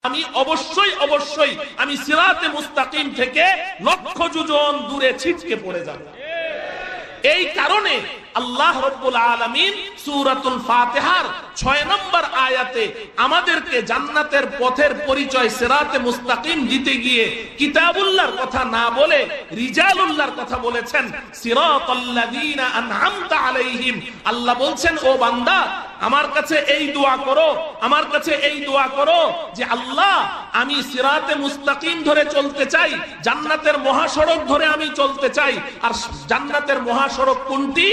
আমি অবশ্যই আমি সিরাতে মুস্তাকিম থেকে লক্ষ যোজন দূরে ছিটকে পড়ে যাব। এই কারণে আল্লাহ রাব্বুল আলামিন সূরাতুল ফাতিহার 6 নম্বর আয়াতে আমাদেরকে জান্নাতের পথের পরিচয় সিরাতে মুস্তাকিম দিতে গিয়ে কিতাবুল্লাহর কথা না বলে রিজালুল্লাহর কথা বলেছেন। সিরাতাল্লাযীনা আনআমতা আলাইহিম, আল্লাহ বলছেন ও বান্দা আমার কাছে এই দোয়া করো, আমার কাছে এই দোয়া করো যে আল্লাহ আমি সিরাতে মুস্তাকিম ধরে চলতে চাই, জান্নাতের মহাসড়ক ধরে আমি চলতে চাই। আর জান্নাতের মহাসড়ক কোনটি?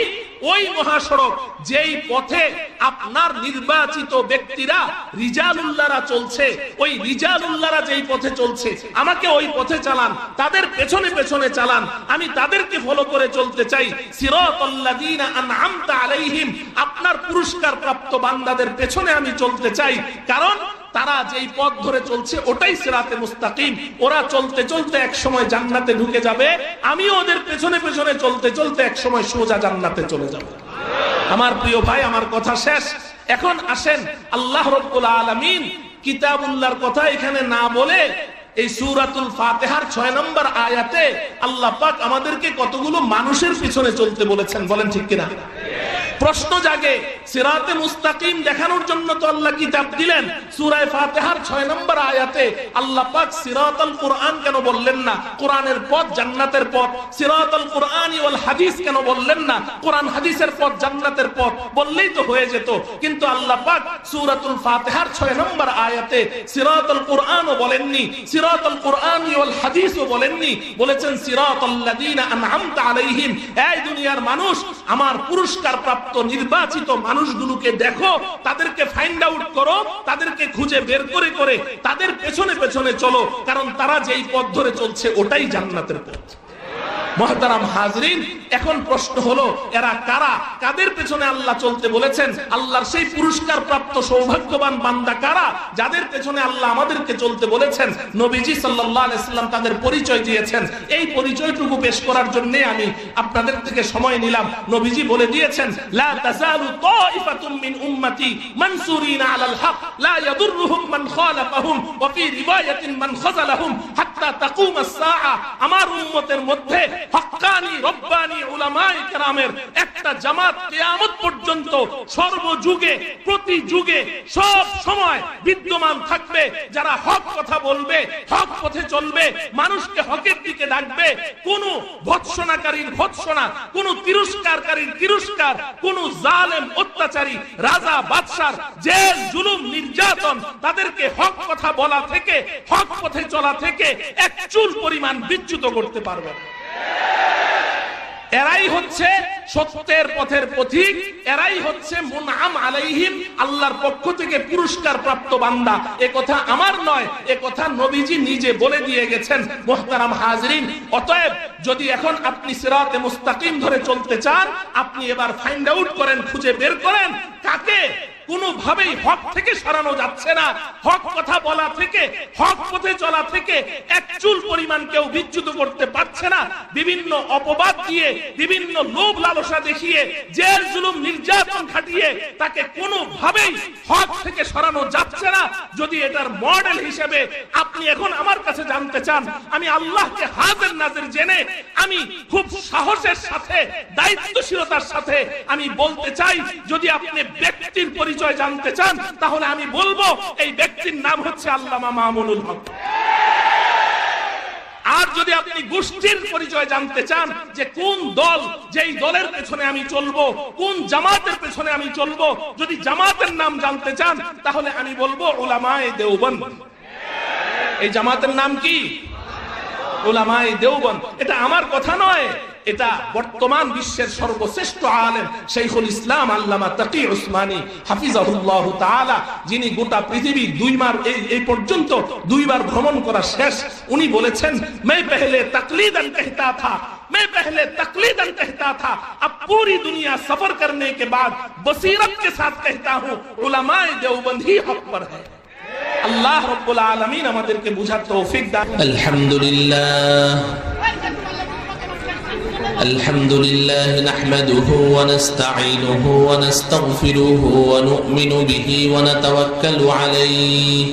ওই মহাসড়ক যেই পথে আপনার নির্বাচিত ব্যক্তিরা রিজালুল্লাহরা চলছে, ওই রিজালুল্লাহরা যেই পথে চলছে আমাকে ওই পথে চালান, তাদের পেছনে পেছনে চালান, আমি তাদেরকে ফলো করে চলতে চাই। সিরাতাল্লাযীনা আনআমতা আলাইহিম, আপনার পুরস্কার প্রাপ্ত বান্দাদের পেছনে আমি চলতে চাই, কারণ তারা যেই পথ ধরে চলছে ওটাই সিরাতে মুস্তাকিম। ওরা চলতে চলতে এক সময় জান্নাতে ঢুকে যাবে, আমি ওদের পেছনে পেছনে চলতে চলতে এক সময় সোজা জান্নাতে চলে যাব। আমার প্রিয় ভাই, আমার কথা শেষ। এখন আসেন আল্লাহ রাব্বুল আলামিন কিতাবুল্লাহর কথা এখানে না বলে এই সূরাতুল ফাতিহার 6 নম্বর আয়াতে আল্লাহ পাক আমাদেরকে কতগুলো মানুষের পিছনে চলতে বলেছেন, বলেন ঠিক কিনা? প্রশ্ন জাগে, সিরাতে মুস্তাকিম দেখানোর জন্য তো আল্লাহ কিতাব দিলেন, সূরা ফাতিহার 6 নম্বর আয়াতে আল্লাহ পাক সিরাতাল কুরআন কেন বললেন না? কোরআনের পথ জান্নাতের পথ। সিরাতাল কুরআনি ওয়াল হাদিস কেন বললেন না? কোরআন হাদিসের পথ জান্নাতের পথ বললেই তো হয়ে যেত। কিন্তু আল্লাহ পাক সূরাতুল ফাতিহার 6 নম্বর আয়াতে সিরাতাল কুরআনও বলেননি, সিরাতাল কুরআনি ওয়াল হাদিসও বলেননি, বলেছেন সিরাতাল্লাযীনা আনআমতা আলাইহিম। এই দুনিয়ার মানুষ, আমার পুরস্কার প্রাপ্ত নির্বাচিত মানুষগুলোকে দেখো, তাদেরকে ফাইন্ড আউট করো, তাদেরকে খুঁজে বের করে করে তাদের পেছনে পেছনে চলো, কারণ তারা যেই পথ ধরে চলছে ওটাই জান্নাতের পথ। মুহতারাম হাজরিন, এখন প্রশ্ন হলো এরা কারা? কাদের পেছনে আল্লাহ চলতে বলেছেন? আল্লাহর সেই পুরস্কার প্রাপ্ত সৌভাগ্যবান বান্দা কারা যাদের পেছনে আল্লাহ আমাদেরকে চলতে বলেছেন? নবীজি সাল্লাল্লাহু আলাইহি সাল্লাম তাদের পরিচয় দিয়েছেন। এই পরিচয়টুকু পেশ করার জন্য আমি আপনাদের থেকে সময় নিলাম। নবীজি বলে দিয়েছেন, লা তাযালু তাইফাতুম মিন উম্মতি মানসুরিনা আলাল হক লা ইয়াদুররুহুম মান খালাফাহুম ওয়া ফি রিওয়ায়াতিন মান খাযালাহুম হাত্তা তাকুমাস সাআ। আমার উম্মতের মধ্যে হক্কানি রব্বানি উলামায়ে কেরামের একটা জামাত কিয়ামত পর্যন্ত সর্বযুগে প্রতি যুগে সব সময় বিদ্যমান থাকবে, যারা হক কথা বলবে, হক পথে চলবে, মানুষকে হকের দিকে ডাকবে। কোন ভৎসনাকারীর ভৎসনা, কোন তিরস্কারকারীর তিরস্কার, কোন জালেম অত্যাচারী রাজা বাদশার জেল জুলুম নির্যাতন তাদেরকে হক কথা বলা থেকে, হক পথে চলা থেকে এক চুল পরিমাণ বিচ্যুত করতে পারবে না। এরাই হচ্ছে সত্যের পথের পথিক, এরাই হচ্ছে মুনআম আলাইহিম, আল্লাহর পক্ষ থেকে পুরস্কার প্রাপ্ত বান্দা। এ কথা আমার নয়, এ কথা নবীজি নিজে বলে দিয়ে গেছেন। মুহতারাম হাজরিন, অতএব যদি এখন আপনি সিরাতে মুস্তাকিম ধরে চলতে চান, আপনি এবার ফাইন্ড আউট করেন, খুঁজে বের করেন কাকে কোনোভাবেই হক থেকে সরানো যাচ্ছে না। হক কথা বলা থেকে, হক পথে চলা থেকে এক চুল পরিমাণ কেউ বিচ্যুত করতে পারছে না। বিভিন্ন অপবাদ দিয়ে, বিভিন্ন লোভ লালসা দেখিয়ে, জেল জুলুম নির্যাতন খাটিয়ে তাকে কোনোভাবেই হক থেকে সরানো যাচ্ছে না। যদি এটার মডেল হিসেবে আপনি এখন আমার কাছে জানতে চান, আমি আল্লাহকে হাজির নাজির জেনে আমি খুব সাহসের সাথে, দায়িত্বশীলতার সাথে আমি বলতে চাই, যদি আপনি ব্যক্তির পরিচয় জানতে চান তাহলে আমি বলবো এই ব্যক্তির নাম হচ্ছে আল্লামা মামুনুল হক। আর যদি আপনি গোষ্ঠীর পরিচয় জানতে চান যে কোন দল, যেই দলের পেছনে আমি চলবো, কোন জামাতের পেছনে আমি চলবো, যদি জামাতের নাম জানতে চান তাহলে আমি বলবো উলামায়ে দেওবন্দ। এই জামাতের নাম কি? উলামায়ে দেওবন্দ। এটা আমার কথা নয়, এটা বর্তমান বিশ্বের সর্বশ্রেষ্ঠ আলেম শাইখুল ইসলাম আল্লামা তাকি উসমানী হাফিজাহুল্লাহ তাআলা, যিনি গোটা পৃথিবী এই পর্যন্ত 2 বার ভ্রমণ করা শেষ, উনি বলেছেন, मैं पहले तकलीदन कहता था, मैं पहले तकलीदन कहता था, अब पूरी दुनिया सफर करने के बाद बसीरत के साथ कहता हूं उलमाए देवबंद ही हक पर है। अल्लाह रब्बुल आलमीन আমাদেরকে বুঝার তৌফিক দান। আলহামদুলিল্লাহ الحمد لله نحمده ونستعينه ونستغفره ونؤمن به ونتوكل عليه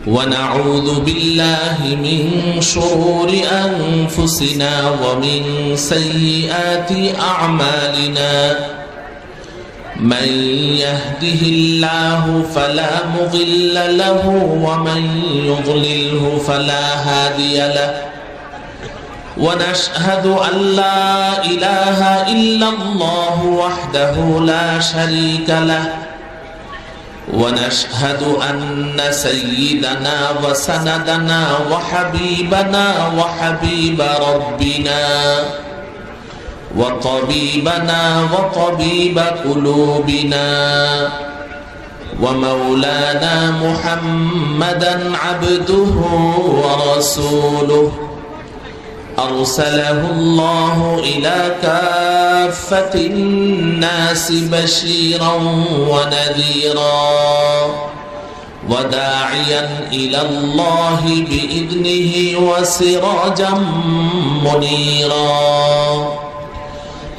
ونعوذ بالله من شرور أنفسنا ومن سيئات أعمالنا من يهده الله فلا مضل له ومن يضلله فلا هادي له ونشهد أن لا إله إلا الله وحده لا شريك له ونشهد أن سيدنا وسندنا وحبيبنا وحبيب ربنا وطبيبنا وطبيب قلوبنا ومولانا محمدا عبده ورسوله أرسله الله إلى كافة الناس بشيرا ونذيرا وداعيا إلى الله بإذنه وسراجا منيرا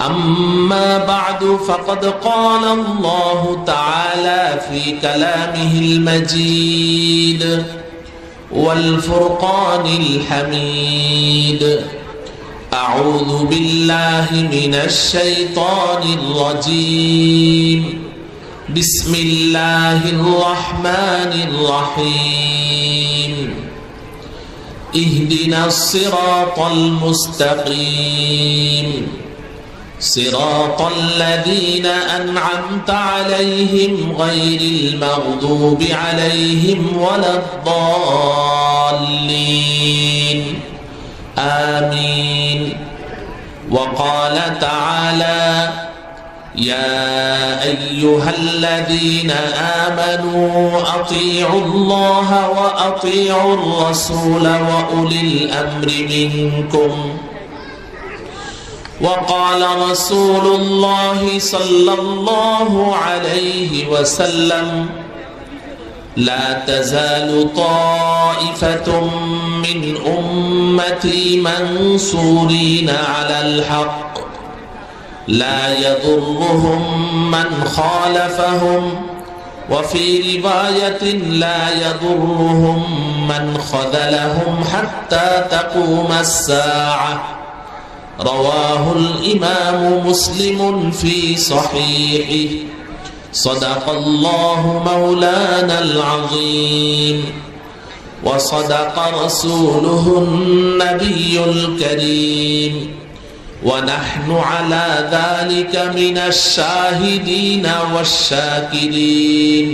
أما بعد فقد قال الله تعالى في كلامه المجيد والفرقان الحميد أعوذ بالله من الشيطان الرجيم بسم الله الرحمن الرحيم اهدنا الصراط المستقيم صراط الذين أنعمت عليهم غير المغضوب عليهم ولا الضالين آمين وقال تعالى يا أيها الذين آمنوا أطيعوا الله وأطيعوا الرسول وأولي الأمر منكم وقال رسول الله صلى الله عليه وسلم لا تزال طائفة من أمتي منصورين على الحق لا يضرهم من خالفهم وفي رواية لا يضرهم من خذلهم حتى تقوم الساعة رواه الإمام مسلم في صحيحه صدق الله مولانا العظيم وصدق رسوله النبي الكريم ونحن على ذلك من الشاهدين والشاكرين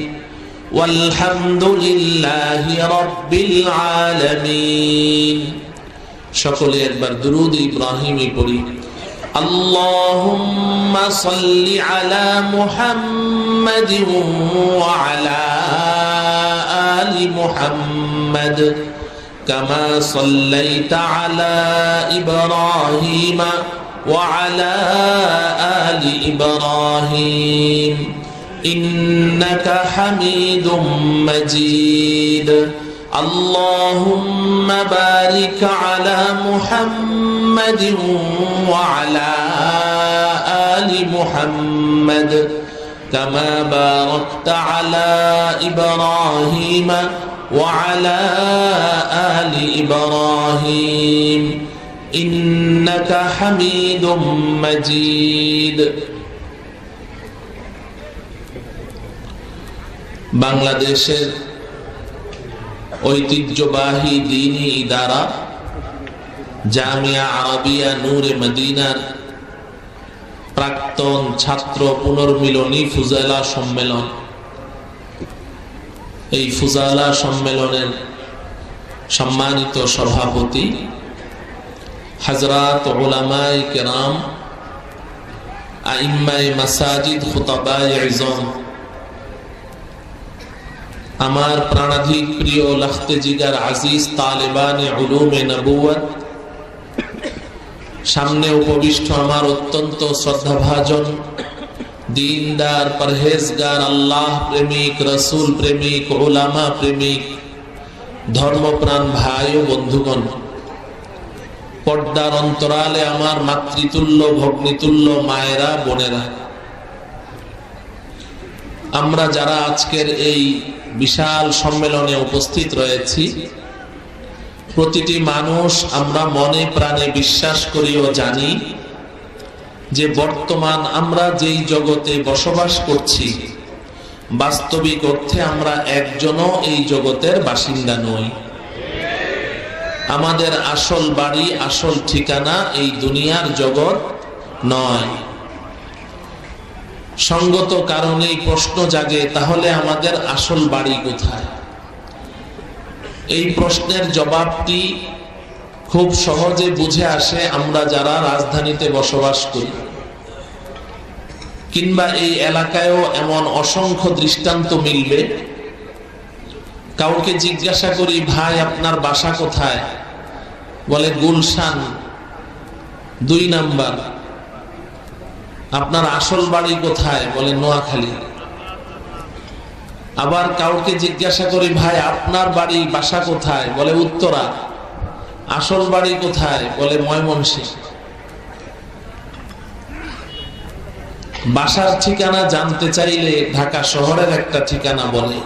والحمد لله رب العالمين সকলে একবার দুরূদ ইব্রাহিমি পড়ি اللهم صل على محمد وعلى آل محمد كما صليت على إبراهيم وعلى آل إبراهيم إنك حميد مجيد اللهم بارك على محمد وعلى آل محمد كما باركت على إبراهيم وعلى آل إبراهيم إنك حميد مجيد বাংলাদেশের ঐতিহ্যবাহী দ্বীনি ইদারা জামিয়া আরাবিয়া নূরে মদিনার প্রাক্তন ছাত্র পুনর্মিলনী ফুজালা সম্মেলন, এই ফুজালা সম্মেলনের সম্মানিত সভাপতি হযরত উলামায়ে কেরাম, আইম্মায়ে মাসাজিদ, খুতাবায়ে ইজম, আমার প্রাণাধিক প্রিয় লখতে জিগার আজিজ তালেবানে উলুমে নবুয়ত, সামনে উপবিষ্ট আমার অত্যন্ত শ্রদ্ধাভাজন দীনদার পরহেজগার আল্লাহ প্রেমিক রসুল প্রেমিক উলামা প্রেমিক ধর্মপ্রাণ ভাই ও বন্ধুগণ, পর্দার অন্তরালে আমার মাতৃতুল্য ভগ্নিতুল্য মায়েরা বোনেরা, আমরা যারা আজকের এই বিশাল সম্মেলনে উপস্থিত রয়েছি। প্রতিটি মানুষ আমরা মনে প্রাণে বিশ্বাস করি ও জানি যে বর্তমান আমরা যেই জগতে বসবাস করছি, বাস্তবিক অর্থে আমরা একজনও এই জগতের বাসিন্দা নই। আমাদের আসল বাড়ি, আসল ঠিকানা এই দুনিয়ার জগৎ নয়। সঙ্গত কারণেই প্রশ্ন জাগে, তাহলে আমাদের আসল বাড়ি কোথায়? এই প্রশ্নের জবাবটি খুব সহজে বুঝে আসে আমরা যারা রাজধানীতে বসবাস করি, কিংবা এই এলাকায়ও এমন অসংখ্য দৃষ্টান্ত মিলবে। কাউকে জিজ্ঞাসা করি, ভাই আপনার বাসা কোথায়? বলে গুলশান 2 নাম্বার। আপনার আসল বাড়ি কোথায়? বলে নোয়াখালী। আবার কাউকে জিজ্ঞাসা করি, ভাই আপনার বাড়ি বাসা কোথায়? বলে উত্তরা। আসল বাড়ি কোথায়? বলে ময়মনসিংহ। বাসার ঠিকানা জানতে চাইলে ঢাকা শহরের একটা ঠিকানা বলে,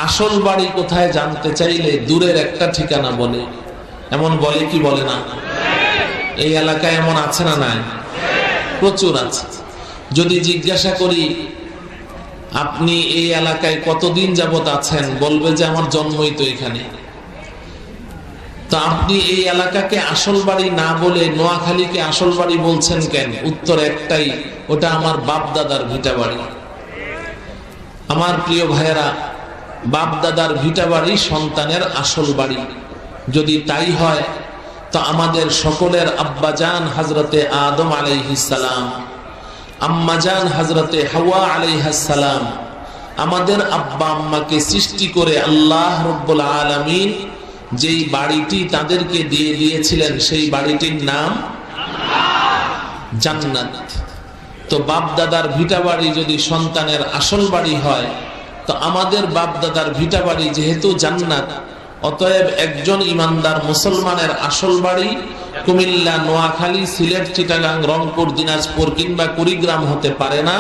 আসল বাড়ি কোথায় জানতে চাইলে দূরের একটা ঠিকানা বলে। এমন বলে কি বলে না? এই এলাকায় এমন আছে না নাই? প্রচুর আছে। যদি জিজ্ঞাসা করি আপনি এই এলাকায় কতদিন যাবত আছেন, বলবে যে আমার জন্মই তো এখানে। তো আপনি এই এলাকাকে আসল বাড়ি না বলে নোয়াখালীকে আসল বাড়ি বলছেন কেন? উত্তর একটাই, ওটা আমার বাপ দাদার ভিটা বাড়ি। আমার প্রিয় ভাইয়েরা, বাপ দাদার ভিটা বাড়ি সন্তানের আসল বাড়ি। যদি তাই হয় তো আমাদের সকলের আব্বাজান হযরতে আদম আলাইহিস সালাম, আম্মাজান হযরতে হাওয়া আলাইহাস সালাম, আমাদের আব্বা আম্মাকে সৃষ্টি করে আল্লাহ রাব্বুল আলামিন যেই বাড়িটি তাদেরকে দিয়ে দিয়েছিলেন, সেই বাড়িটির নাম জান্নাত। তো বাপ দাদার ভিটা বাড়ি যদি সন্তানের আসল বাড়ি হয়, তো আমাদের বাপ দাদার ভিটা বাড়ি যেহেতু জান্নাত, অতএব একজন ইমানদার মুসলমানের আসল বাড়ি কুমিল্লা, নোয়াখালী, সিলেট, চিটাগাং, রংপুর, দিনাজপুর কিংবা কুড়িগ্রাম হতে পারে না।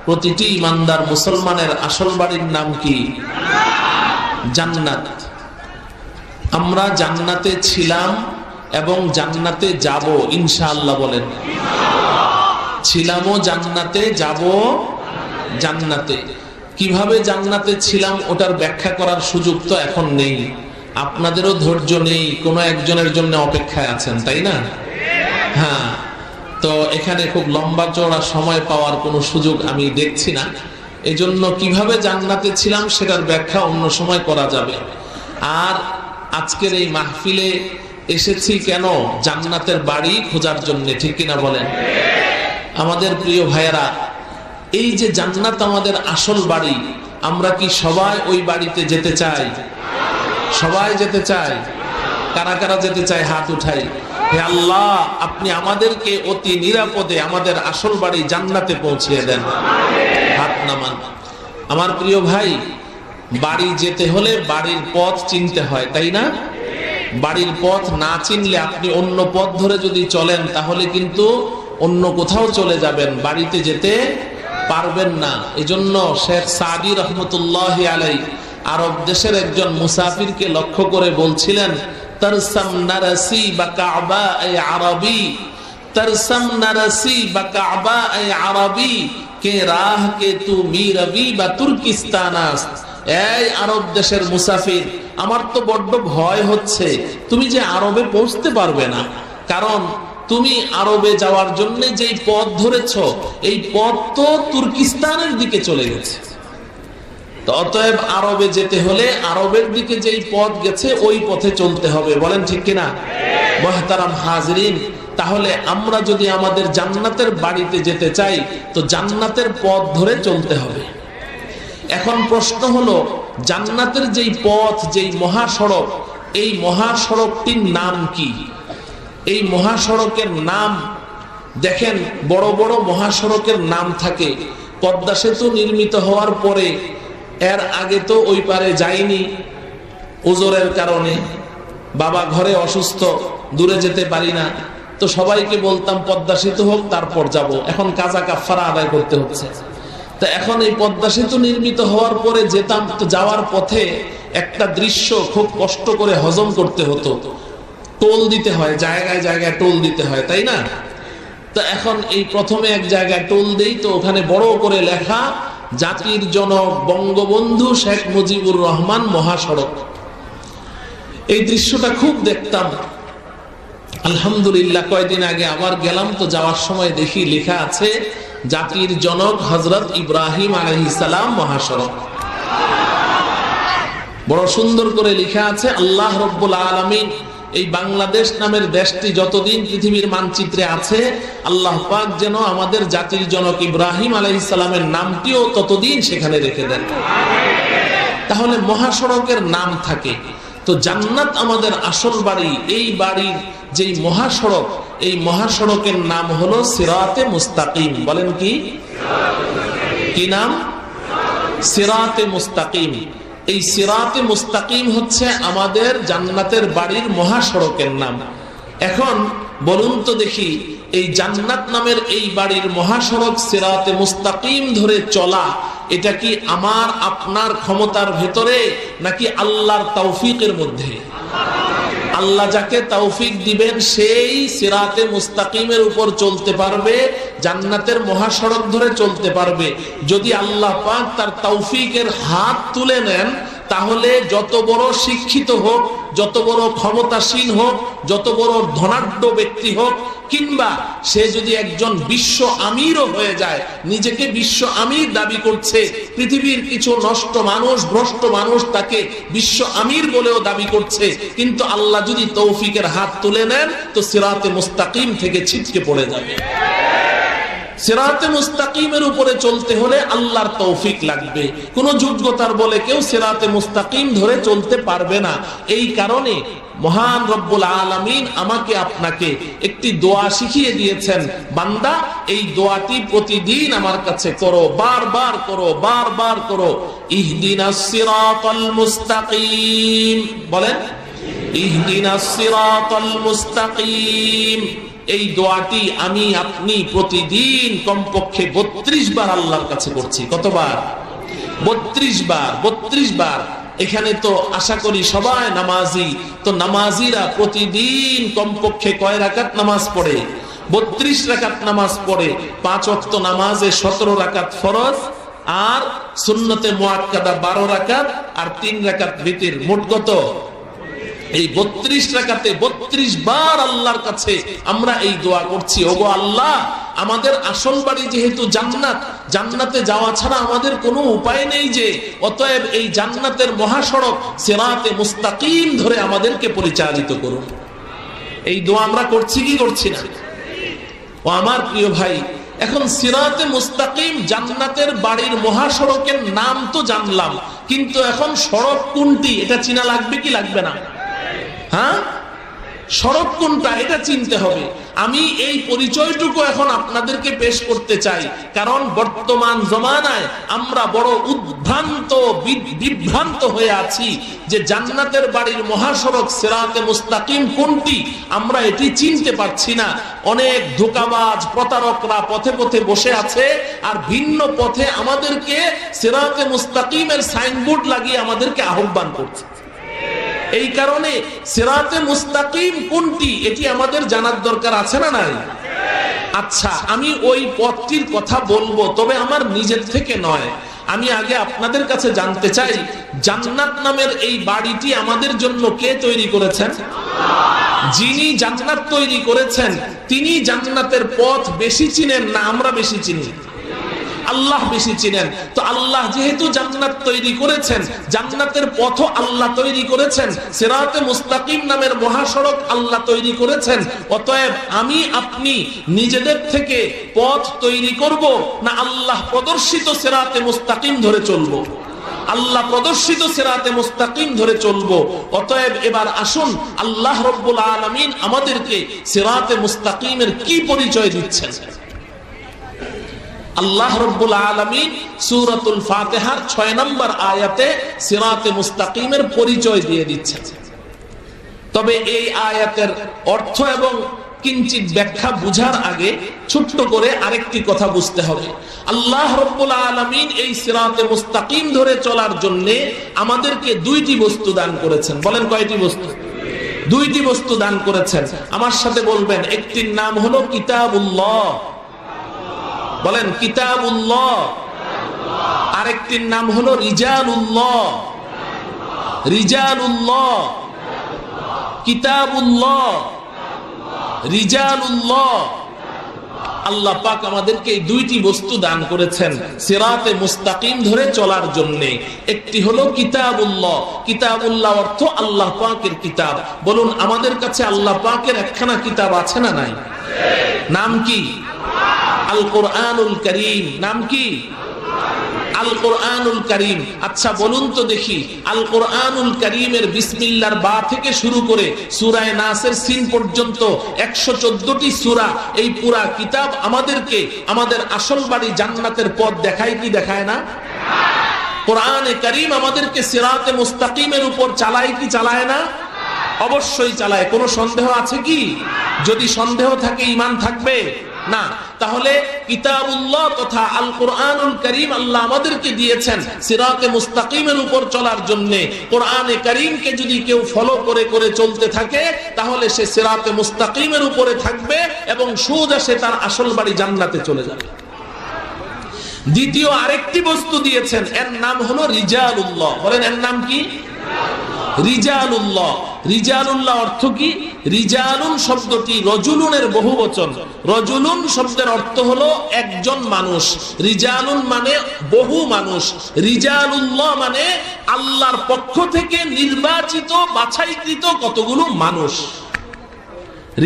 প্রতিটি ইমানদার মুসলমানের আসল বাড়ির নাম কি? জান্নাত। আমরা জান্নাতে ছিলাম এবং জান্নাতে যাব ইনশাআল্লাহ। বলেন ছিলামও জান্নাতে, যাব জান্নাতে। কিভাবে জান্নাতে ছিলাম ওটার ব্যাখ্যা করার সুযোগ তো এখন নেই, আপনাদেরও ধৈর্য নেই, কোনো একজনের জন্য অপেক্ষায় আছেন, তাই না? হ্যাঁ, তো এখানে খুব লম্বা চওড়া সময় পাওয়ার কোনো সুযোগ আমি দেখছি না। এজন্য কিভাবে জান্নাতে ছিলাম সেটার ব্যাখ্যা অন্য সময় করা যাবে। আর আজকের এই মাহফিলে এসেছি কেন? জান্নাতের বাড়ি খোঁজার জন্য, ঠিক কিনা বলেন? আমাদের প্রিয় ভাইয়েরা, এই যে জান্নাত আমাদের আসল বাড়ি, আমরা কি সবাই ওই বাড়িতে যেতে চাই? সবাই যেতে চাই। কারা কারা যেতে চায় হাত উঠাই। হে আল্লাহ, আপনি আমাদেরকে অতি নিরাপদে আমাদের আসল বাড়ি জান্নাতে পৌঁছিয়ে দেন। হাত নামান। আমার প্রিয় ভাই, বাড়ি যেতে হলে বাড়ির পথ চিনতে হয়, তাই না? বাড়ির পথ না চিনলে আপনি অন্য পথ ধরে যদি চলেন তাহলে কিন্তু অন্য কোথাও চলে যাবেন, বাড়িতে যেতে পারবেন না। এজন্য শেখ সাদি রহমতুল্লাহি আলাইহি আরব দেশের একজন মুসাফিরকে লক্ষ্য করে বলছিলেন, তারসাম নারাসি বা কাবা এ আরবি, তারসাম নারাসি বা কাবা এ আরবি, কে রাহ কে তু মিরবি বা তুর্কিস্তানাস। এই আরব দেশের মুসাফির, আমার তো বড্ড ভয় হচ্ছে, তুমি যে আরবে পৌঁছতে পারবে না, কারণ তুমি আরবে যাওয়ার জন্য যেই পথ ধরেছ এই পথ তো তুর্কিস্তানের দিকে চলে গেছে। তো অতএব আরবে যেতে হলে আরবের দিকে যেই পথ গেছে ওই পথে চলতে হবে। বলেন ঠিক কিনা? মুহতারাম হাজরিন, তাহলে আমরা যদি আমাদের জান্নাতের বাড়িতে যেতে চাই তো জান্নাতের পথ ধরে চলতে হবে। এখন প্রশ্ন হলো, জান্নাতের যেই পথ, যেই মহাসড়ক, এই মহাসড়কটির নাম কি? এই মহাসড়কের নাম দেখেন, বড় বড় মহাসড়কের নাম থাকে। পদ্মা সেতু নির্মিত হওয়ার পরে, এর আগে তো ওই পারে যাইনি ওজরের কারণে, বাবা ঘরে অসুস্থ, দূরে যেতে পারি না, তো সবাইকে বলতাম পদ্মা সেতু হোক তারপর যাব। এখন কাজা কাফারা আদায় করতে হচ্ছে। তা এখন এই পদ্মা সেতু নির্মিত হওয়ার পরে যেতাম, তো যাওয়ার পথে একটা দৃশ্য খুব কষ্ট করে হজম করতে হতো। টোল দিতে হয়, জায়গায় জায়গায় টোল দিতে হয়, তাই না? তা এখন এই প্রথমে এক জায়গায় টোল দেই, তো ওখানে বড় করে লেখা জাতির জনক বঙ্গবন্ধু শেখ মুজিবুর রহমান মহাসড়ক। এই দৃশ্যটা খুব দেখতাম। আলহামদুলিল্লাহ কয়েকদিন আগে আবার গেলাম, তো যাওয়ার সময় দেখি লেখা আছে জাতির জনক হযরত ইব্রাহিম আলাইহিস সালাম মহাসড়ক। বড় সুন্দর করে লেখা আছে। আল্লাহ রাব্বুল আলামিন এই বাংলাদেশ নামের দেশটি যতদিন পৃথিবীর মানচিত্রে আছে, আল্লাহ পাক যেন আমাদের জাতির জনক ইব্রাহিম আলাইহিস সালামের নামটিও ততদিন সেখানে রেখে দেন। তাহলে মহাসড়কের নাম থাকে। তো জান্নাত আমাদের আসল বাড়ি, এই বাড়ির যেই মহাসড়ক, এই মহাসড়কের নাম হলো সিরাতে মুস্তাকিম। বলেন কি কি নাম? সিরাতে মুস্তাকিম। এই সিরাতে মুস্তাকিম হচ্ছে আমাদের জান্নাতের বাড়ির মহাসড়কের নাম। এখন বলুন তো দেখি, এই জান্নাত নামের এই বাড়ির মহাসড়ক সিরাতে মুস্তাকিম ধরে চলা, এটা কি আমার আপনার ক্ষমতার ভেতরে নাকি আল্লাহর তৌফিকের মধ্যে? আল্লাহ যাকে তৌফিক দিবেন সেই সিরাতে মুস্তাকিমের উপর চলতে পারবে, জান্নাতের মহাসড়ক ধরে চলতে পারবে। যদি আল্লাহ পাক তার তৌফিকের হাত তুলে নেন, তাহলে যত বড় শিক্ষিত হোক, যত বড় ক্ষমতাসীন হোক, যত বড় ধনাঢ্য ব্যক্তি হোক, কিংবা সে যদি একজন বিশ্ব আমিরও হয়ে যায়, নিজেকে বিশ্ব আমির দাবি করছে, পৃথিবীর কিছু নষ্ট মানুষ, ভ্রষ্ট মানুষ তাকে বিশ্ব আমির বলেও দাবি করছে, কিন্তু আল্লাহ যদি তৌফিকের হাত তুলে নেন, তো সিরাতে মুস্তাকিম থেকে ছিটকে পড়ে যাবে। সিরাতে মুস্তাকিমের উপরে চলতে হলে আল্লাহর তৌফিক লাগবে। কোন যোগ্যতার বলে কেউ সিরাতে মুস্তাকিম ধরে চলতে পারবে না। এই কারণে মহান রব্বুল আলামিন আমাকে আপনাকে একটি দোয়া শিখিয়ে দিয়েছেন, বান্দা এই দোয়াটি প্রতিদিন আমার কাছে করো, বারবার করো, বারবার করো। ইহদিনাস সিরাতাল মুস্তাকিম। বলেন ইহদিনাস সিরাতাল মুস্তাকিম। এই দোয়াটি আমি আপনি প্রতিদিন কমপক্ষে 32 বার আল্লাহর কাছে করছি। কতবার? 32 বার। 32 বার। এখানে তো আশা করি সবাই নামাজি, তো নামাজিরা প্রতিদিন কমপক্ষে কয় রাকাত নামাজ পড়ে? 32 রাকাত নামাজ পড়ে। 5 ওয়াক্ত নামাজে 17 রাকাত ফরজ, আর সুন্নতে মুআক্কাদা 12 রাকাত, আর 3 রাকাত ভিতর। মোট কত? এই 32 রাকাতে 32 বার আল্লাহর কাছে আমরা এই দোয়া করছি, ওগো আল্লাহ, আমাদের আসল বাড়ি যেহেতু জান্নাত, জান্নাতে যাওয়া ছাড়া আমাদের কোনো উপায় নেই, যে অতএব এই জান্নাতের মহাসড়ক সিরাতে মুস্তাকিম ধরে আমাদেরকে পরিচালিত করুন। এই দোয়া আমরা করছি কি করছি না? ও আমার প্রিয় ভাই, এখন সিরাতে মুস্তাকিম জান্নাতের বাড়ির মহাসড়কের নাম তো জানলাম, কিন্তু এখন সড়ক কোনটি এটা চিনা লাগবে কি লাগবে না? হ্যাঁ, সড়ক কোনটা এটা চিনতে হবে। আমি এই পরিচয়টুকু এখন আপনাদেরকে পেশ করতে চাই, কারণ বর্তমান জমানায় আমরা বড় উদ্ভ্রান্ত বিভ্রান্ত হয়ে আছি যে জান্নাতের বাড়ির মহাসড়ক সিরাতে মুস্তাকিম কোনটি আমরা এটি চিনতে পারছি না। অনেক ধোঁকাবাজ প্রতারকরা পথে পথে বসে আছে, আর ভিন্ন পথে আমাদেরকে সিরাতে মুস্তাকিমের সাইনবোর্ড লাগিয়ে আমাদেরকে আহ্বান করছে। এই কারণে সিরাতে মুস্তাকিম কোনটি এটি আমাদের জানার দরকার আছে না নাই? আচ্ছা, আমি ওই পথটির কথা বলবো, তবে আমার নিজের থেকে নয়। আমি আগে আপনাদের কাছে জানতে চাই, জান্নাত নামের এই বাড়িটি আমাদের জন্য কে তৈরি করেছেন? যিনি জান্নাত তৈরি করেছেন তিনি জান্নাতের পথ বেশি চিনেন না আমরা বেশি চিনি? আল্লাহ বেশি চিনেন। তো আল্লাহ যেহেতু জান্নাত তৈরি করেছেন, জান্নাতের পথ আল্লাহ তৈরি করেছেন, সিরাতে মুস্তাকিম নামের মহাসড়ক আল্লাহ তৈরি করেছেন, অতএব আমি আপনি নিজেদের থেকে পথ তৈরি করব না আল্লাহ প্রদর্শিত সিরাতে মুস্তাকিম ধরে চলবো? আল্লাহ প্রদর্শিত সিরাতে মুস্তাকিম ধরে চলবো। অতএব এবার আসুন, আল্লাহ রাব্বুল আলামিন আমাদেরকে সিরাতে মুস্তাকিমের কি পরিচয় দিচ্ছেন। আল্লাহ রাব্বুল আলামিন সূরাতুল ফাতিহার 6 নম্বর আয়াতে সিরাতে মুস্তাকিমের পরিচয় দিয়ে দিচ্ছেন। তবে এই আয়াতের অর্থ এবং কিঞ্চিত ব্যাখ্যা বুঝার আগে ছোট্ট করে আরেকটি কথা বুঝতে হবে। আল্লাহ রাব্বুল আলামিন এই সিরাতে মুস্তাকিম ধরে চলার জন্য আমাদেরকে দুইটি বস্তু দান করেছেন। বলেন কয়টি বস্তু? দুইটি বস্তু দান করেছেন। আমার সাথে বলবেন, একটির নাম হলো কিতাবুল্লাহ। বলেন কিতাবুল্লাহ। আরেকটির নাম হলো রিজালুল্লাহ। রিজালুল্লাহ, কিতাবুল্লাহ, রিজালুল্লাহ। আল্লাহ পাক আমাদেরকে এই দুইটি বস্তু দান করেছেন সিরাতে মুস্তাকিম ধরে চলার জন্য। একটি হলো কিতাবুল্লাহ। কিতাবুল্লাহ অর্থ আল্লাহ পাকের কিতাব। বলুন, আমাদের কাছে আল্লাহ পাকের একখানা কিতাব আছে না নাই? নাম কি? আল কোরআনুল কারীম। নাম কি? আল কোরআনুল কারীম। আচ্ছা বলুন তো দেখি, আল কোরআনুল কারীমের বিসমিল্লাহর বা থেকে শুরু করে সূরা নাসের সিন পর্যন্ত 114টি সূরা, এই পুরা কিতাব আমাদেরকে আমাদের আসল বাড়ি জান্নাতের পথ দেখায় কি দেখায় না? কোরআনে কারীম আমাদেরকে সিরাতে মুস্তাকিমের উপর চালায় কি চালায় না? অবশ্যই চালায়। কোনো সন্দেহ আছে কি? যদি সন্দেহ থাকে ঈমান থাকবে না। তাহলে কিতাবুল্লাহ তথা আল কোরআনুল কারীম আল্লাহ আমাদেরকে দিয়েছেন সিরাতে মুস্তাকিমের উপর চলার জন্য। কোরআনে কারীমকে যদি কেউ ফলো করে করে চলতে থাকে তাহলে সে সিরাতে মুস্তাকিমের উপরে থাকবে এবং সোজা সে তার আসল বাড়ি জান্নাতে চলে যাবে। দ্বিতীয় আরেকটি বস্তু দিয়েছেন, এর নাম হলো রিজালুল্লাহ। বলেন, এর নাম কি? রিজালুল্লাহ। রিজালুল্লাহ অর্থ কি? রিজালুন শব্দটি রজুলুনের বহুবচন। রজুলুন শব্দের অর্থ হলো একজন মানুষ। রিজালুন মানে বহু মানুষ। রিজালুল্লাহ মানে আল্লাহর পক্ষ থেকে নির্বাচিত বাছাইকৃত কতগুলো মানুষ।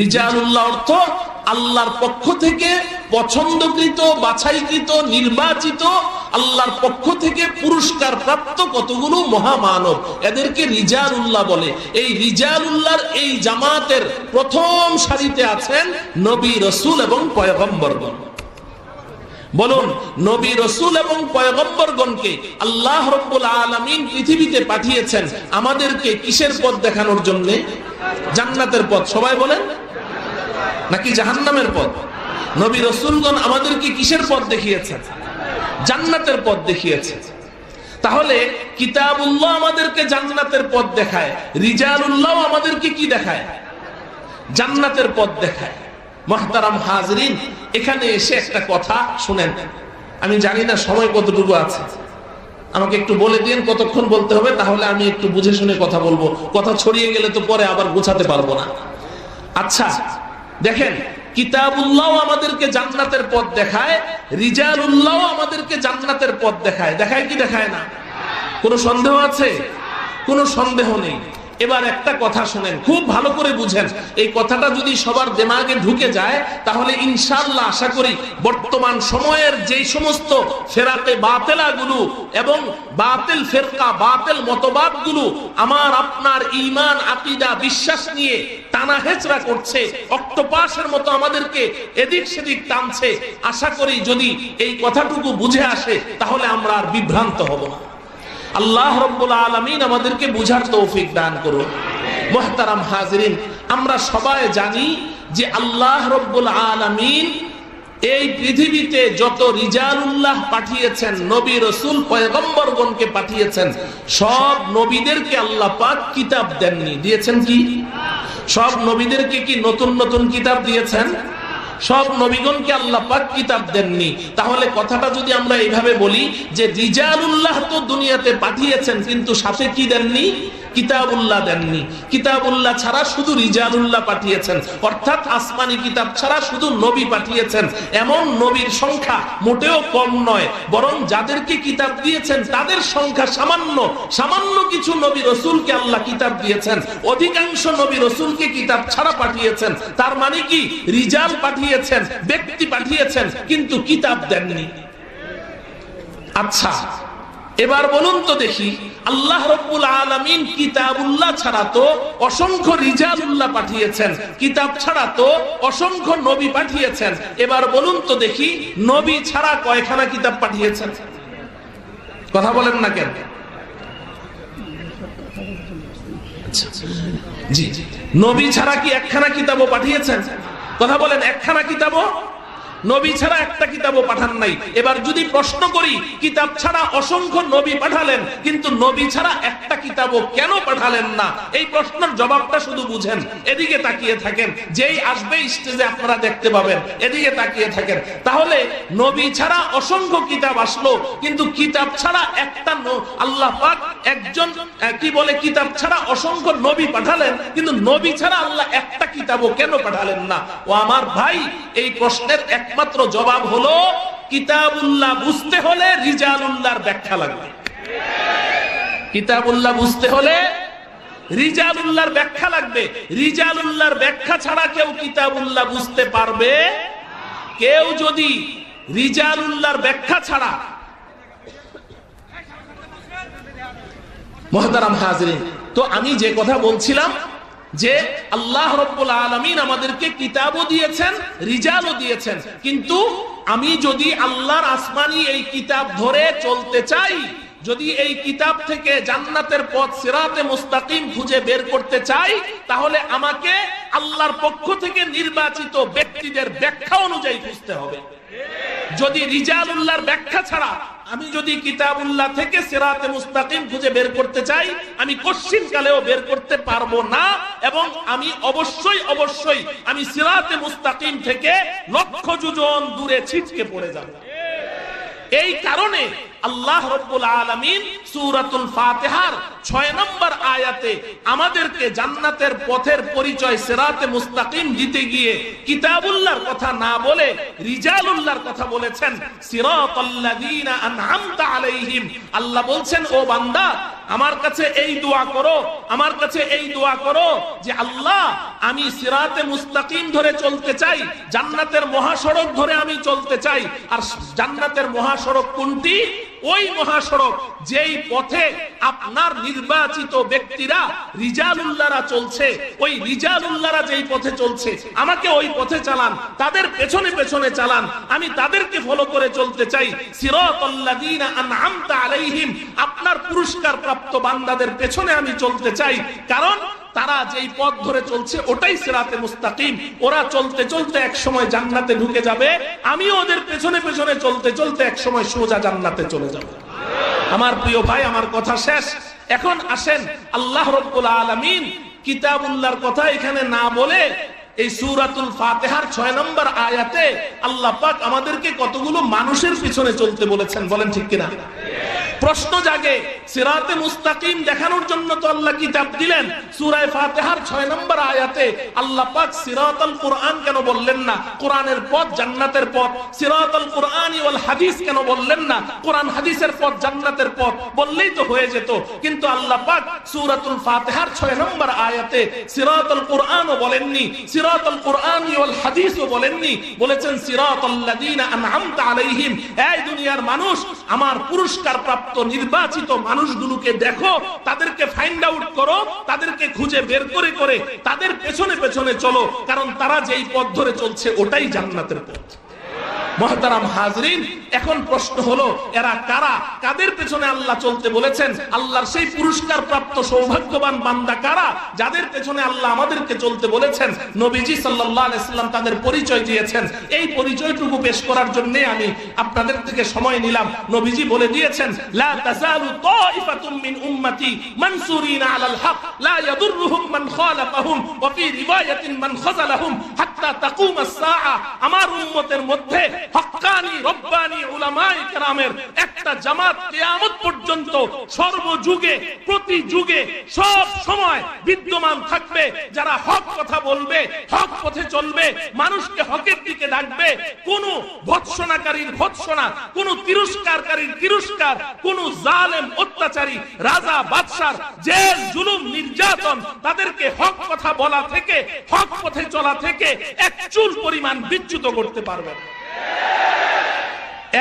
রিজালুল্লাহ অর্থ আল্লাহর পক্ষ থেকে পছন্দকৃত, বাছাইকৃত, নির্বাচিত, আল্লাহর পক্ষ থেকে পুরস্কার প্রাপ্ত কতগুলো মহামানব, এদেরকে রিজালুল্লাহ বলে। এই রিজালুল্লাহর এই জামাতের প্রথম সারিতে আছেন নবী, রাসূল এবং পয়গম্বরগণ। বলুন, নবী, রাসূল এবং পয়গম্বরগণকে আল্লাহ রাব্বুল আলামিন পৃথিবীতে পাঠিয়েছেন আমাদেরকে কিসের পথ দেখানোর জন্য? জান্নাতের পথ। সবাই বলেন, নাকি জাহান্নামের পথ? নবী রাসূলগণ আমাদেরকে কিসের পথ দেখিয়েছেন? জান্নাতের পথ দেখিয়েছে। তাহলে কিতাবুল্লাহ আমাদেরকে জান্নাতের পথ দেখায়, রিজালুল্লাহ আমাদেরকে কি দেখায়? জান্নাতের পথ দেখায়। মুহতারাম হাজরিন, এখানে এসে একটা কথা শুনেন। আমি জানি না সময় কতটুকু আছে, আমাকে একটু বলে দিন কতক্ষণ বলতে হবে, তাহলে আমি একটু বুঝে শুনে কথা বলবো। কথা ছড়িয়ে গেলে তো পরে আবার গোছাতে পারবো না। আচ্ছা দেখেন, কিতাবুল্লাহ আমাদেরকে জান্নাতের পথ দেখায়, রিজালুল্লাহ আমাদেরকে জান্নাতের পথ দেখায়। দেখায় কি দেখায় না? কোনো সন্দেহ আছে? কোনো সন্দেহ নেই। এবার একটা কথা শুনেন, খুব ভালো করে বুঝেন। এই কথাটা যদি সবার দিমাগে ঢুকে যায় তাহলে ইনশাআল্লাহ আশা করি বর্তমান সময়ের যেই সমস্ত ফেরাকে বাতিলাগুলো এবং বাতিল ফেরকা, বাতিল মতবাদগুলো আমার আপনার ঈমান, আকীদা, বিশ্বাস নিয়ে টানা হেচড়া করছে, অক্টোপাসের মতো আমাদেরকে এদিক সেদিক টানছে, আশা করি যদি এই কথাটুকু বুঝে আসে তাহলে আমরা আর বিভ্রান্ত হব না। আল্লাহ রাব্বুল আলামিন আমাদেরকে বুঝার তৌফিক দান করুন। মুহতারাম হাজিরিন, আমরা সবাই জানি যে আল্লাহ রাব্বুল আলামিন এই পৃথিবীতে যত রিজালুল্লাহ পাঠিয়েছেন, নবী, রাসূল, পয়গম্বরগণকে পাঠিয়েছেন, সব নবীদেরকে আল্লাহ পাক কিতাব দেননি। দিয়েছেন কি? সব নবীদেরকে কি নতুন নতুন কিতাব দিয়েছেন? সব নবীগণকে আল্লাহ পাক কিতাব দেননি। তাহলে কথাটা যদি আমরা এইভাবে বলি যে রিজালুল্লাহ তো দুনিয়াতে পাঠিয়েছেন কিন্তু সাথে কি দেননি? কিতাবুল্লাহ দেননি। কিতাবুল্লাহ ছাড়া শুধু রিজালুল্লাহ পাঠিয়েছেন, অর্থাৎ আসমানি কিতাব ছাড়া শুধু নবী পাঠিয়েছেন। এমন নবীর সংখ্যা মোটেও কম নয়, বরং যাদেরকে কিতাব দিয়েছেন তাদের সংখ্যা সামান্য। সামান্য কিছু নবী রাসূলকে আল্লাহ কিতাব দিয়েছেন, অধিকাংশ নবী রাসূলকে কিতাব ছাড়া পাঠিয়েছেন। তার মানে কি? রিজাল পাঠিয়েছেন, ব্যক্তি পাঠিয়েছেন, কিন্তু কিতাব দেননি। আচ্ছা এবার বলুন তো দেখি, আল্লাহ রাব্বুল আলামিন কিতাবুল্লাহ ছাড়া তো অসংখ্য রিজালুল্লাহ পাঠিয়েছেন, কিতাব ছাড়া তো অসংখ্য নবী পাঠিয়েছেন। এবার বলুন তো দেখি, নবী ছাড়া কয়খানা কিতাব পাঠিয়েছেন? কথা বলেন না কেন? জি, নবী ছাড়া কি একখানা কিতাবও পাঠিয়েছেন? কথা বলেন, একখানা কিতাবও? নবী ছাড়া একটা কিতাবও পাঠান নাই। এবার যদি প্রশ্ন করি, কিতাব ছাড়া অসংখ্য নবী পাঠালেন, কিন্তু নবী ছাড়া একটা কিতাবও কেন পাঠালেন না? এই প্রশ্নের জবাবটা শুধু বুঝেন, এদিকে তাকিয়ে থাকেন, যেই আসবে স্টেজে আপনারা দেখতে পাবেন, এদিকে তাকিয়ে থাকেন। তাহলে নবী ছাড়া অসংখ্য কিতাব আসলো, কিন্তু কিতাব ছাড়া একটা আল্লাহ পাক একজন কি বলে কিতাব ছাড়া অসংখ্য নবী পাঠালেন, কিন্তু নবী ছাড়া আল্লাহ একটা কিতাবও কেন পাঠালেন না? ও আমার ভাই, এই প্রশ্নের একমাত্র জবাব হলো, কিতাবুল্লাহ বুঝতে হলে রিজালুল্লাহর ব্যাখ্যা লাগবে। কিতাবুল্লাহ বুঝতে হলে রিজালুল্লাহর ব্যাখ্যা লাগবে। রিজালুল্লাহর ব্যাখ্যা ছাড়া কেউ কিতাবুল্লাহ বুঝতে পারবে? কেউ যদি রিজালুল্লাহর ব্যাখ্যা ছাড়া, মুহতারাম হাজরিন, তো আমি যে কথা বলছিলাম যে আল্লাহ রাব্বুল আলামিন আমাদেরকে কিতাবও দিয়েছেন, রিজালও দিয়েছেন, কিন্তু আমি যদি আল্লাহর আসমানি এই কিতাব ধরে চলতে চাই, যদি এই কিতাব থেকে জান্নাতের পথ সিরাতে মুস্তাকিম খুঁজে বের করতে চাই, তাহলে আমাকে আল্লাহর পক্ষ থেকে নির্বাচিত ব্যক্তিদের ব্যাখ্যা অনুযায়ী খুঁজতে হবে। যদি রিজালুল্লাহর ব্যাখ্যা ছাড়া আমি যদি কিতাবুল্লাহ থেকে সিরাতে মুস্তাকিম খুঁজে বের করতে চাই, আমি কোশ্চিন কালেও বের করতে পারবো না, এবং আমি অবশ্যই আমি সিরাতে মুস্তাকিম থেকে লক্ষ যোজন দূরে ছিটকে পড়ে যাব। এই কারণে আল্লাহ রাব্বুল আলামিন সূরাতুল ফাতিহার 6 নম্বর আয়াতে আমাদেরকে জান্নাতের পথের পরিচয় সিরাতে মুস্তাকিম দিতে গিয়ে কিতাবুল্লাহর কথা না বলে রিজালুল্লাহর কথা বলেছেন। সিরাতাল্লাযীনা আন'আমতা আলাইহিম, আল্লাহ বলছেন, ও বান্দা, আমার কাছে এই দোয়া করো, আমার কাছে এই দোয়া করো যে আল্লাহ, আমি সিরাতে মুস্তাকিম ধরে চলতে চাই, জান্নাতের মহাসড়ক ধরে আমি চলতে চাই। আর জান্নাতের মহাসড়ক কোনটি? ওই মহাসড়ক যেই পথে আপনার নির্বাচিত ব্যক্তিরা রিজালুল্লাহরা চলছে, ওই রিজালুল্লাহরা যেই পথে চলছে, আমাকে ওই পথে চালান, তাদের পেছনে পেছনে চালান, আমি তাদেরকে ফলো করে চলতে চাই। সিরাতাল্লাযীনা আন'আমতা আলাইহিম, আপনার পুরস্কার প্রাপ্ত বান্দাদের পেছনে আমি চলতে চাই, কারণ তারা যেই পথ ধরে চলছে ওটাই সিরাতে মুস্তাকিম। ওরা চলতে চলতে এক সময় জান্নাতে ঢুকে যাবে, আমিও ওদের পেছনে পেছনে চলতে চলতে এক সময় সোজা জান্নাতে চলে যাব। আমার প্রিয় ভাই, আমার কথা শেষ। এখন আসেন, আল্লাহ রাব্বুল আলামিন কিতাবুল্লাহর কথা এখানে না বলে এই সূরাতুল ফাতিহার 6 নম্বর আয়াতে আল্লাহ পাক আমাদেরকে কতগুলো মানুষের পিছনে চলতে বলেছেন, বলেন ঠিক কিনা? প্রশ্ন জাগে, সিরাতে মুস্তাকিম দেখানোর জন্য তো আল্লাহ কিতাব দিলেন, সূরা ফাতিহার 6 নম্বর আয়াতে আল্লাহ পাক সিরাতাল কুরআন কেন বললেন না? কোরআনের পথ জান্নাতের পথ। সিরাতাল কুরআনি ওয়াল হাদিস কেন বললেন না? কোরআন হাদিসের পথ জান্নাতের পথ বললেই তো হয়ে যেত। কিন্তু আল্লাহ পাক সূরাতুল ফাতিহার 6 নম্বর আয়াতে সিরাতাল কুরআনও বলেননি, সিরাতাল কুরআনি ওয়াল হাদিসও বলেননি, বলেছেন সিরাতাল্লাযীনা আন'আমতা আলাইহিম। এই দুনিয়ার মানুষ, আমার পুরস্কার প্রাপ্ত নির্বাচিত মানুষগুলোকে দেখো, তাদেরকে ফাইন্ড আউট করো, তাদেরকে খুঁজে বের করে করে তাদের পেছনে পেছনে চলো, কারণ তারা যেই পথ ধরে চলছে ওটাই জান্নাতের পথ। মুহতারাম হাজরিন, এখন প্রশ্ন হলো, এরা কারা? কাদের পেছনে আল্লাহ চলতে বলেছেন? আল্লাহর সেই পুরস্কার প্রাপ্ত সৌভাগ্যবান বান্দা কারা, যাদের পেছনে আল্লাহ আমাদেরকে চলতে বলেছেন? নবীজি সাল্লাল্লাহু আলাইহি সাল্লাম তাদের পরিচয় দিয়েছেন। এই পরিচয়টুকু পেশ করার জন্য আমি আপনাদের থেকে সময় নিলাম। নবীজি বলে দিয়েছেন, লা তাযালু তাইফাতুম মিন উম্মতি মানসুরিনা আলাল হক লা ইয়াদুররুহুম মান খালাফাহুম ওয়া ফি রিওয়ায়াতিন মান খাযালাহুম হাত্তা তাকুমাস সাআ। আমার উম্মতের মধ্যে হক্কানি রব্বানি উলামায়ে কেরামের একটা জামাত কিয়ামত পর্যন্ত সর্বযুগে প্রতি যুগে সব সময় বিদ্যমান থাকবে, যারা হক কথা বলবে, হক পথে চলবে, মানুষকে হকের দিকে ডাকবে। কোন ভৎসনাকারীর ভৎসনা, কোন তিরস্কারকারীর তিরস্কার, কোন জালেম অত্যাচারী রাজা বাদশার জেল জুলুম নির্যাতন, তাদেরকে হক কথা বলা থেকে, হক পথে চলা থেকে এক চুল পরিমাণ বিচ্যুত করতে পারবে না।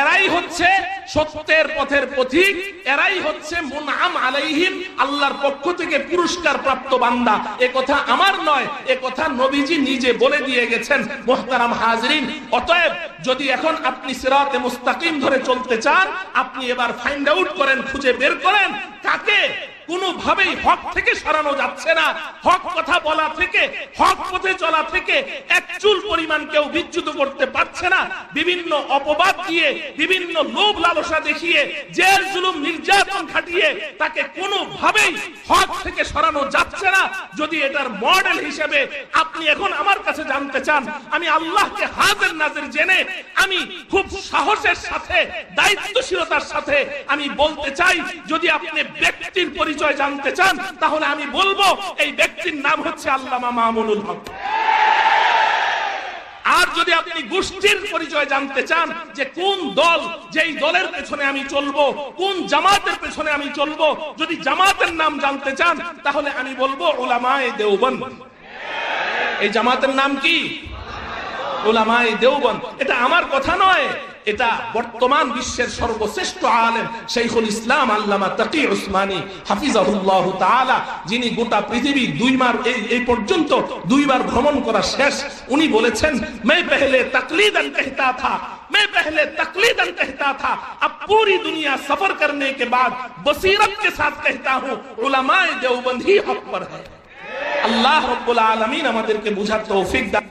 এরাই হচ্ছে সত্যের পথের পথিক, এরাই হচ্ছে মুনআম আলাইহিম, আল্লাহর পক্ষ থেকে পুরস্কার প্রাপ্ত বান্দা। এ কথা আমার নয়, এ কথা নবীজি নিজে বলে দিয়ে গেছেন। মুহতারাম হাজরিন, অতএব যদি এখন আপনি সিরাতে মুস্তাকিম ধরে চলতে চান, আপনি এবার ফাইন্ড আউট করেন, খুঁজে বের করেন কাকে কোনোভাবেই হক থেকে সরানো যাচ্ছে না। হক কথা বলা থেকে, হক পথে চলা থেকে এক চুল পরিমাণ কেউ বিচ্যুত করতে পারছে না। বিভিন্ন অপবাদ দিয়ে, বিভিন্ন লোভ লালসা দেখিয়ে, জেল জুলুম নির্যাতন খাটিয়ে তাকে কোনোভাবেই হক থেকে সরানো যাচ্ছে না। যদি এটার মডেল হিসেবে আপনি এখন আমার কাছে জানতে চান, আমি আল্লাহকে হাজির নাজির জেনে আমি খুব সাহসের সাথে, দায়িত্বশীলতার সাথে আমি বলতে চাই, যদি আপনি ব্যক্তির পরিচয় জানতে চান তাহলে আমি বলবো এই ব্যক্তির নাম হচ্ছে আল্লামা মামুনুল হক। আর যদি আপনি গোষ্ঠীর পরিচয় জানতে চান, যে কোন দল, যেই দলের পেছনে আমি চলবো, কোন জামাতের পেছনে আমি চলবো, যদি জামাতের নাম জানতে চান তাহলে আমি বলবো উলামায়ে দেওবন্দ। এই জামাতের নাম কি? উলামায়ে দেওবন্দ। এটা আমার কথা নয়, এটা বর্তমান বিশ্বের সর্বশ্রেষ্ঠ আলেম শাইখুল ইসলাম আল্লামা তাকি উসমানী হাফিজাহুল্লাহ তাআলা, যিনি গোটা পৃথিবী এই পর্যন্ত 2 বার ভ্রমণ করা শেষ, উনি বলেছেন, मैं पहले तकलीदन कहता था अब पूरी दुनिया सफर करने के बाद बसीरत के साथ कहता हूं उलमाए देवबंद ही हक पर है। আল্লাহ রাব্বুল আলামিন আমাদেরকে বুঝার তৌফিক দান।